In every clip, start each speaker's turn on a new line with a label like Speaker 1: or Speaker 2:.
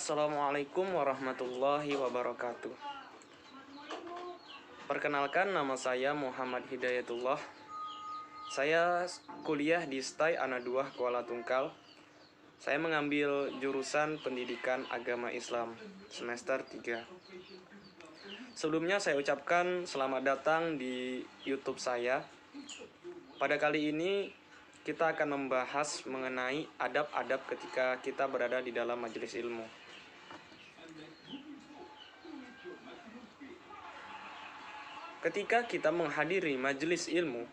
Speaker 1: Assalamualaikum warahmatullahi wabarakatuh. Perkenalkan, nama saya Muhammad Hidayatullah. Saya kuliah di STAI Ana2 Kuala Tungkal. Saya mengambil jurusan Pendidikan Agama Islam semester 3. Sebelumnya saya ucapkan selamat datang di YouTube saya. Pada kali ini kita akan membahas mengenai adab-adab ketika kita berada di dalam majelis ilmu. Ketika kita menghadiri majelis ilmu,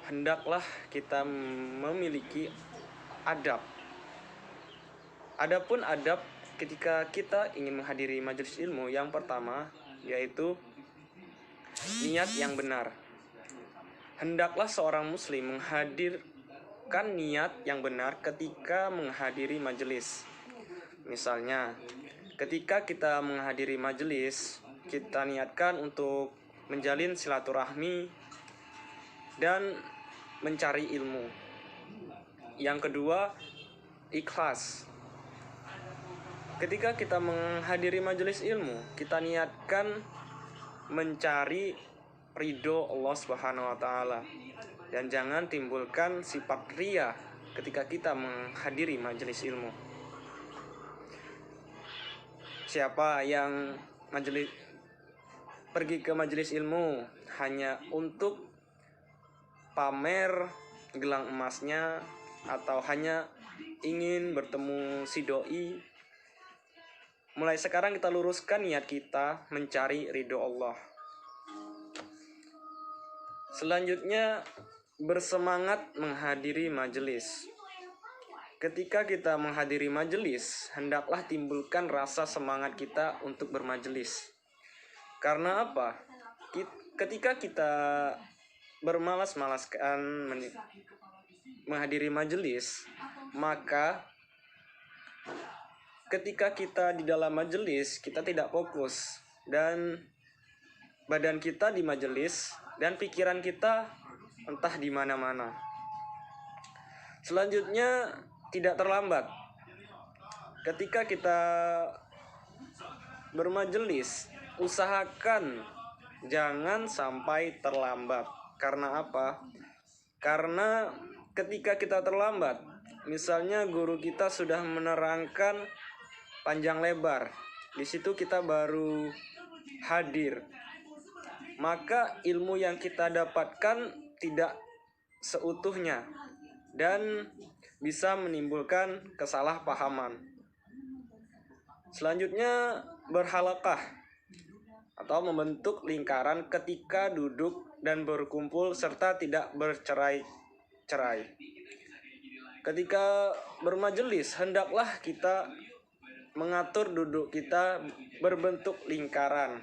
Speaker 1: hendaklah kita memiliki adab. Adapun adab ketika kita ingin menghadiri majelis ilmu, yang pertama yaitu niat yang benar. Hendaklah seorang muslim menghadirkan niat yang benar ketika menghadiri majelis. Misalnya, ketika kita menghadiri majelis, kita niatkan untuk menjalin silaturahmi dan mencari ilmu. Yang kedua, ikhlas. Ketika kita menghadiri majelis ilmu, kita niatkan mencari ridho Allah Subhanahu wa taala, dan jangan timbulkan sifat riya ketika kita menghadiri majelis ilmu. Siapa yang pergi ke majelis ilmu hanya untuk pamer gelang emasnya atau hanya ingin bertemu si doi, mulai sekarang kita luruskan niat kita mencari ridho Allah. Selanjutnya, bersemangat menghadiri majelis. Ketika kita menghadiri majelis, hendaklah timbulkan rasa semangat kita untuk bermajelis. Karena apa? Ketika kita bermalas-malaskan menghadiri majelis, maka ketika kita di dalam majelis, kita tidak fokus, dan badan kita di majelis dan pikiran kita entah di mana-mana. Selanjutnya, tidak terlambat. Ketika kita bermajelis, usahakan jangan sampai terlambat. Karena apa? Karena ketika kita terlambat, misalnya guru kita sudah menerangkan panjang lebar, di situ kita baru hadir, maka ilmu yang kita dapatkan tidak seutuhnya dan bisa menimbulkan kesalahpahaman. Selanjutnya, berhalaqah atau membentuk lingkaran ketika duduk dan berkumpul serta tidak bercerai-cerai. Ketika bermajelis, hendaklah kita mengatur duduk kita berbentuk lingkaran.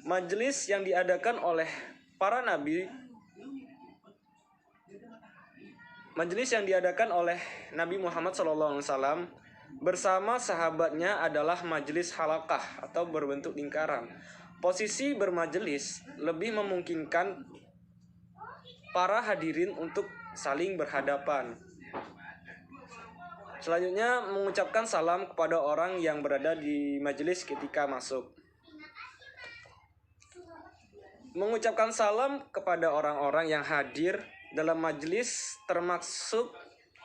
Speaker 1: Majelis yang diadakan oleh para nabi, majelis yang diadakan oleh Nabi Muhammad SAW bersama sahabatnya adalah majelis halaqah atau berbentuk lingkaran. Posisi bermajelis lebih memungkinkan para hadirin untuk saling berhadapan. Selanjutnya, mengucapkan salam kepada orang yang berada di majelis ketika masuk. Mengucapkan salam kepada orang-orang yang hadir dalam majelis termasuk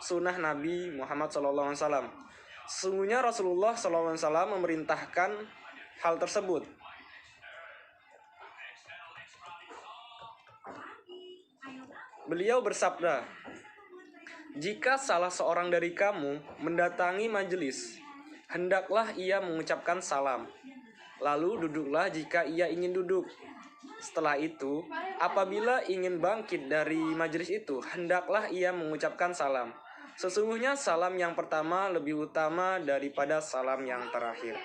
Speaker 1: sunnah Nabi Muhammad SAW. Sesungguhnya Rasulullah SAW memerintahkan hal tersebut. Beliau bersabda, "Jika salah seorang dari kamu mendatangi majelis, hendaklah ia mengucapkan salam. Lalu duduklah jika ia ingin duduk. Setelah itu, apabila ingin bangkit dari majelis itu, hendaklah ia mengucapkan salam. Sesungguhnya salam yang pertama lebih utama daripada salam yang terakhir."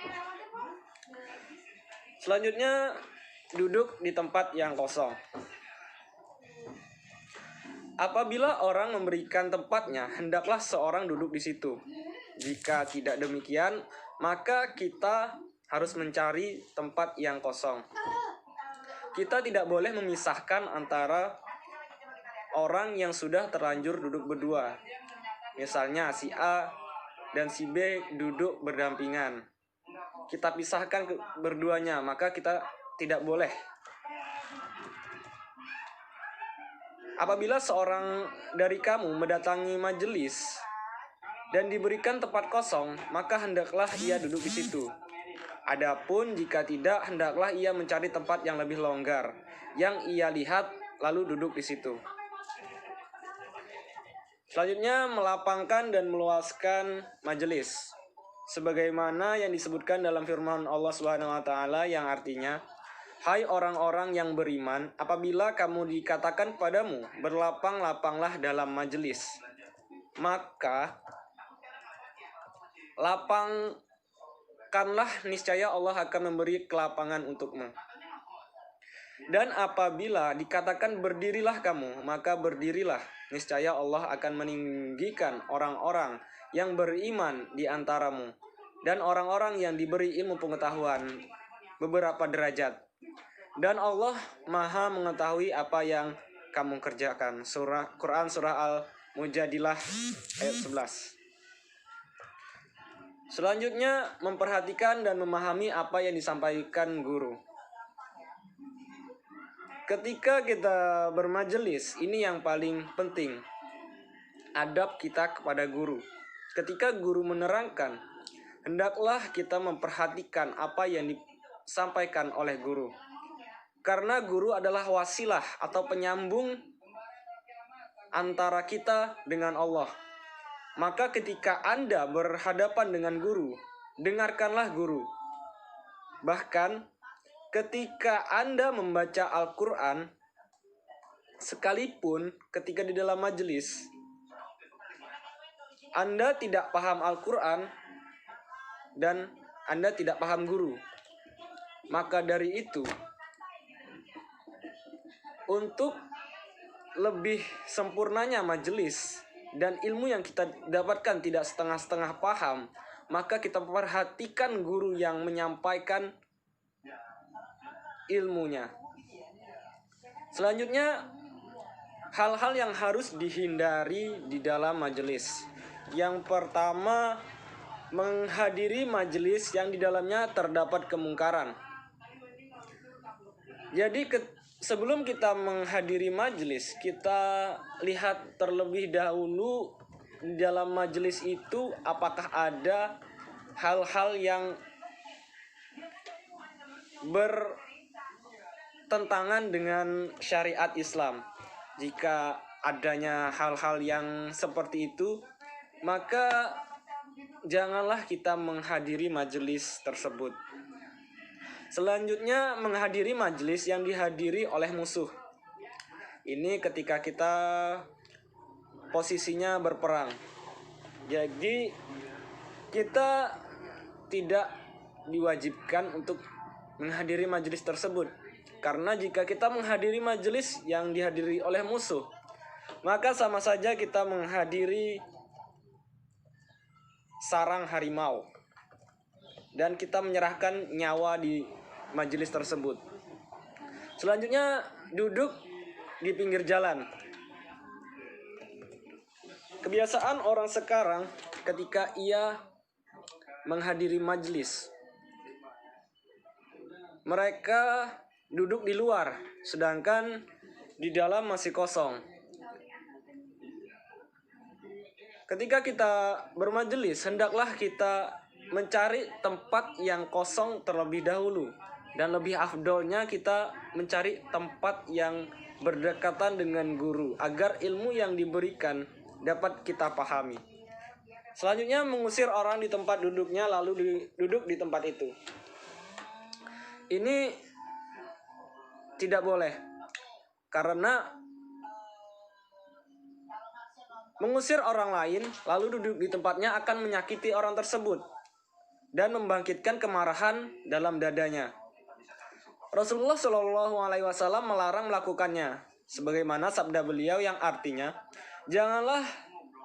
Speaker 1: Selanjutnya, duduk di tempat yang kosong. Apabila orang memberikan tempatnya, hendaklah seorang duduk di situ. Jika tidak demikian, maka kita harus mencari tempat yang kosong. Kita tidak boleh memisahkan antara orang yang sudah terlanjur duduk berdua. Misalnya si A dan si B duduk berdampingan. Kita pisahkan berduanya, maka kita tidak boleh. Apabila seorang dari kamu mendatangi majelis dan diberikan tempat kosong, maka hendaklah ia duduk di situ. Adapun jika tidak, hendaklah ia mencari tempat yang lebih longgar, yang ia lihat lalu duduk di situ. Selanjutnya, melapangkan dan meluaskan majelis, sebagaimana yang disebutkan dalam firman Allah Subhanahu wa taala yang artinya, "Hai orang-orang yang beriman, apabila kamu dikatakan padamu, berlapang-lapanglah dalam majelis, maka lapangkanlah, niscaya Allah akan memberi kelapangan untukmu. Dan apabila dikatakan berdirilah kamu, maka berdirilah, niscaya Allah akan meninggikan orang-orang yang beriman di antaramu dan orang-orang yang diberi ilmu pengetahuan beberapa derajat. Dan Allah Maha mengetahui apa yang kamu kerjakan." Quran Surah Al-Mujadilah ayat 11. Selanjutnya, memperhatikan dan memahami apa yang disampaikan guru. Ketika kita bermajelis, ini yang paling penting, adab kita kepada guru. Ketika guru menerangkan, hendaklah kita memperhatikan apa yang disampaikan oleh guru. Karena guru adalah wasilah atau penyambung antara kita dengan Allah. Maka ketika Anda berhadapan dengan guru, dengarkanlah guru. Bahkan ketika Anda membaca Al-Quran, sekalipun ketika di dalam majelis Anda tidak paham Al-Quran dan Anda tidak paham guru, maka dari itu, untuk lebih sempurnanya majelis dan ilmu yang kita dapatkan tidak setengah-setengah paham, maka kita perhatikan guru yang menyampaikan ilmunya. Selanjutnya, hal-hal yang harus dihindari di dalam majelis. Yang pertama, menghadiri majelis yang di dalamnya terdapat kemungkaran. Jadi sebelum kita menghadiri majelis, kita lihat terlebih dahulu di dalam majelis itu apakah ada hal-hal yang bertentangan dengan syariat Islam. Jika adanya hal-hal yang seperti itu, maka janganlah kita menghadiri majelis tersebut. Selanjutnya, menghadiri majelis yang dihadiri oleh musuh. Ini ketika kita posisinya berperang. Jadi kita tidak diwajibkan untuk menghadiri majelis tersebut. Karena jika kita menghadiri majelis yang dihadiri oleh musuh, maka sama saja kita menghadiri sarang harimau dan kita menyerahkan nyawa di majelis tersebut. Selanjutnya, duduk di pinggir jalan. Kebiasaan orang sekarang ketika ia menghadiri majelis, mereka duduk di luar, sedangkan di dalam masih kosong. Ketika kita bermajelis, hendaklah kita mencari tempat yang kosong terlebih dahulu. Dan lebih afdolnya kita mencari tempat yang berdekatan dengan guru, agar ilmu yang diberikan dapat kita pahami. Selanjutnya, mengusir orang di tempat duduknya lalu duduk di tempat itu. Ini tidak boleh, karena mengusir orang lain lalu duduk di tempatnya akan menyakiti orang tersebut dan membangkitkan kemarahan dalam dadanya. Rasulullah Shallallahu Alaihi Wasallam melarang melakukannya, sebagaimana sabda beliau yang artinya, janganlah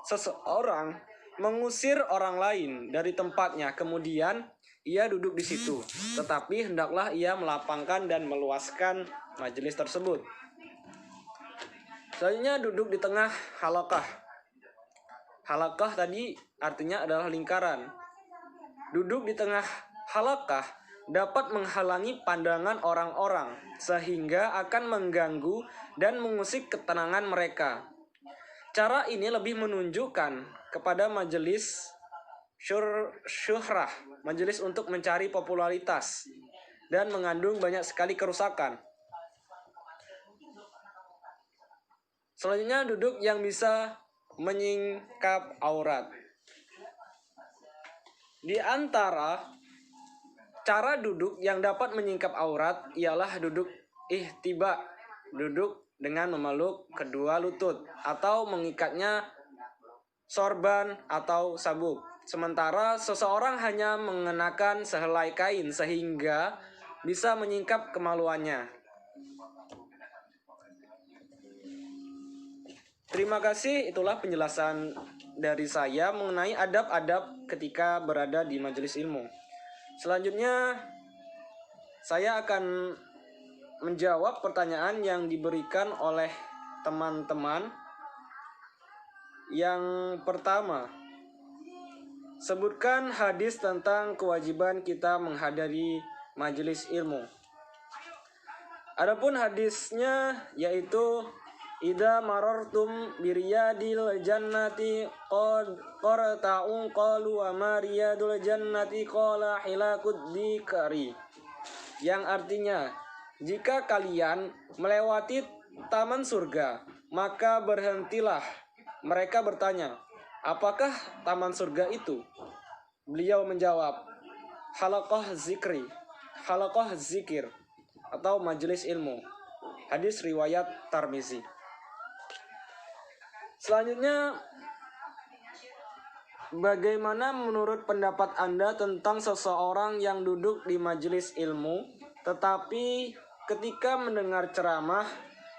Speaker 1: seseorang mengusir orang lain dari tempatnya kemudian ia duduk di situ, tetapi hendaklah ia melapangkan dan meluaskan majelis tersebut. Selanjutnya, duduk di tengah halaqah. Halaqah tadi artinya adalah lingkaran. Duduk di tengah halaqah dapat menghalangi pandangan orang-orang sehingga akan mengganggu dan mengusik ketenangan mereka. Cara ini lebih menunjukkan kepada majelis syuhrah, majelis untuk mencari popularitas, dan mengandung banyak sekali kerusakan. Selanjutnya, duduk yang bisa menyingkap aurat. Di antara cara duduk yang dapat menyingkap aurat ialah duduk ihtiba, duduk dengan memeluk kedua lutut atau mengikatnya sorban atau sabuk. Sementara seseorang hanya mengenakan sehelai kain sehingga bisa menyingkap kemaluannya. Terima kasih, itulah penjelasan dari saya mengenai adab-adab ketika berada di majelis ilmu. Selanjutnya, saya akan menjawab pertanyaan yang diberikan oleh teman-teman. Yang pertama, sebutkan hadis tentang kewajiban kita menghadiri majelis ilmu. Adapun hadisnya yaitu idza marartum biriyadil jannati qarta'u qalu wa ma riyadul jannati qala hilakud dzikri, yang artinya jika kalian melewati taman surga maka berhentilah. Mereka bertanya, apakah taman surga itu? Beliau menjawab, halaqah zikir atau majelis ilmu. Hadis riwayat Tirmizi. Selanjutnya, bagaimana menurut pendapat Anda tentang seseorang yang duduk di majelis ilmu tetapi ketika mendengar ceramah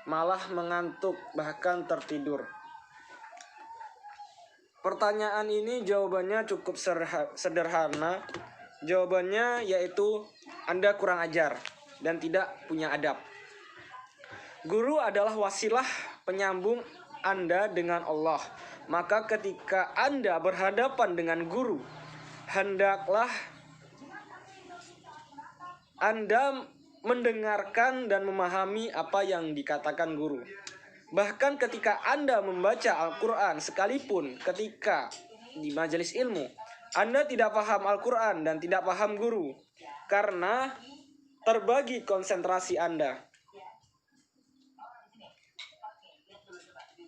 Speaker 1: malah mengantuk bahkan tertidur? Pertanyaan ini jawabannya cukup sederhana. Jawabannya yaitu Anda kurang ajar dan tidak punya adab. Guru adalah wasilah penyambung Anda dengan Allah. Maka ketika Anda berhadapan dengan guru, hendaklah Anda mendengarkan dan memahami apa yang dikatakan guru. Bahkan ketika Anda membaca Al-Quran, sekalipun ketika di majelis ilmu Anda tidak paham Al-Quran dan tidak paham guru, karena terbagi konsentrasi Anda.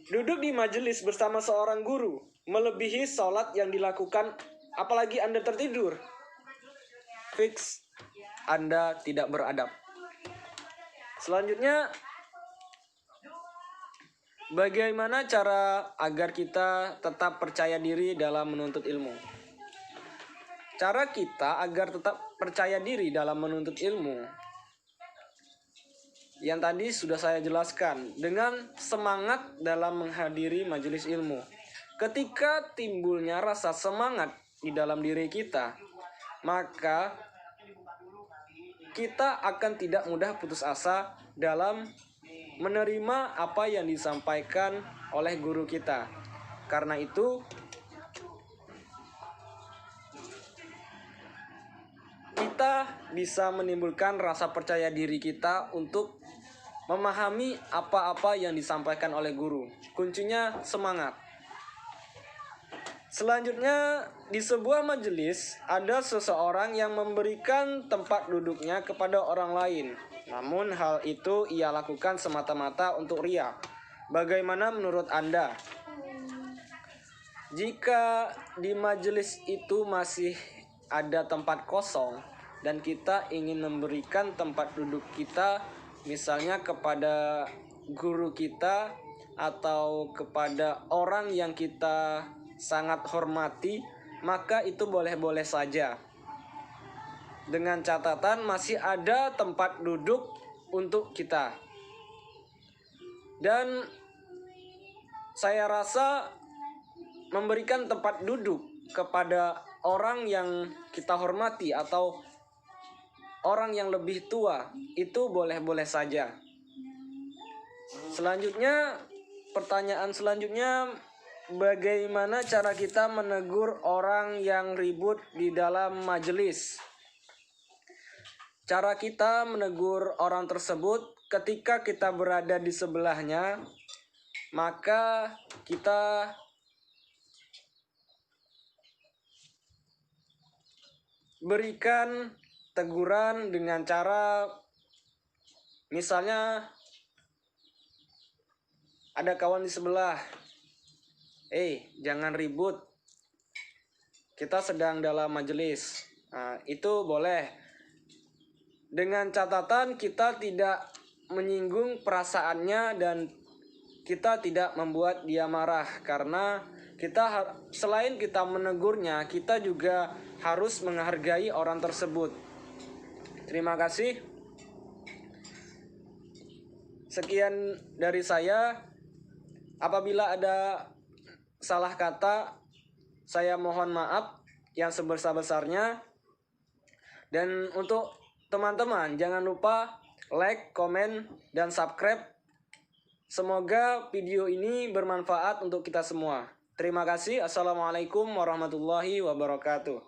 Speaker 1: Duduk di majelis bersama seorang guru melebihi sholat yang dilakukan, apalagi Anda tertidur. Fix Anda tidak beradab. Selanjutnya, bagaimana cara agar kita tetap percaya diri dalam menuntut ilmu? Cara kita agar tetap percaya diri dalam menuntut ilmu yang tadi sudah saya jelaskan, dengan semangat dalam menghadiri majelis ilmu. Ketika timbulnya rasa semangat di dalam diri kita, maka kita akan tidak mudah putus asa dalam menerima apa yang disampaikan oleh guru kita. Karena itu, kita bisa menimbulkan rasa percaya diri kita untuk memahami apa-apa yang disampaikan oleh guru. Kuncinya semangat. Selanjutnya, di sebuah majelis ada seseorang yang memberikan tempat duduknya kepada orang lain. Namun hal itu ia lakukan semata-mata untuk riya. Bagaimana menurut Anda? Jika di majelis itu masih ada tempat kosong dan kita ingin memberikan tempat duduk kita misalnya kepada guru kita atau kepada orang yang kita sangat hormati, maka itu boleh-boleh saja. Dengan catatan masih ada tempat duduk untuk kita. Dan saya rasa memberikan tempat duduk kepada orang yang kita hormati atau orang yang lebih tua itu boleh-boleh saja. Selanjutnya, pertanyaan selanjutnya, bagaimana cara kita menegur orang yang ribut di dalam majelis? Cara kita menegur orang tersebut ketika kita berada di sebelahnya, maka kita berikan teguran dengan cara, misalnya ada kawan di sebelah, jangan ribut, kita sedang dalam majelis. Nah, itu boleh. Dengan catatan kita tidak menyinggung perasaannya dan kita tidak membuat dia marah, karena kita selain kita menegurnya, kita juga harus menghargai orang tersebut. Terima kasih. Sekian dari saya. Apabila ada salah kata, saya mohon maaf yang sebesar-besarnya. Dan untuk teman-teman, jangan lupa like, komen, dan subscribe. Semoga video ini bermanfaat untuk kita semua. Terima kasih. Assalamualaikum warahmatullahi wabarakatuh.